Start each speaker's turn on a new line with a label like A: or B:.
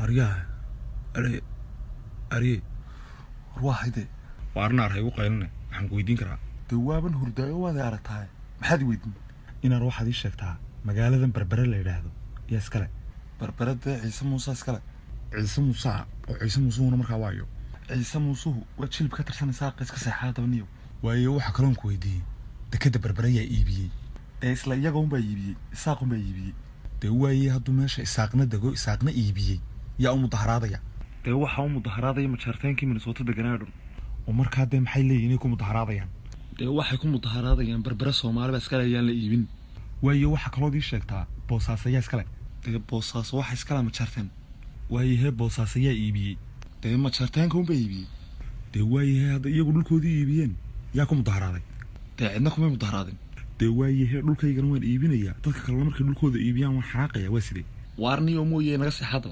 A: أرياه أري
B: واحدة
A: وأرنا رهيب قيلنا عن قويدين كرا
B: دوابن هرداء وذا عرتها محد ويدن
A: إن أروح هذه الشفتها مقالة بربرة اللي يرهدو يا سكلا
B: بربرة عيسى موسى سكلا
A: عيسى موسى وعيسى موسى ونمر كوايو
B: عيسى موسى وتشيل بكتر سنة ساقس كسحات بنيو
A: وأيو حكلون كويدين دكتة بربرة يا إيبي
B: إسلا يجون بيبي ساقم بيبي
A: دواي هادو ماشي ساقنا دقو ساقنا إيبي يا أم مظهرات يا
B: waxa uu mudaharaadaya majarteenkii Minnesota deganaadun
A: oo marka hadda maxay leeyihiin inay ku mudaharaadayaan
B: waxay ku mudaharaadayaan barbara Soomaaliba iska leeyaan la iibin
A: waayo waxa kaloo ii sheegtaa boosaasayaa iska leh
B: boosaas waxa iska la majarteen
A: waayo boosaasayaa iibiyay
B: majarteenka uu iibiyay
A: waayo hadda iyagu dhulkoodii iibiyeen yaa ku mudaharaaday
B: cidna kuma mudaharaadin
A: waayo dhulkaygana waan iibinayaa dadka kale markay dhulkooda iibiyaan waan xanaaqayaa waa sidee
B: waarniyo mooyee naga saxada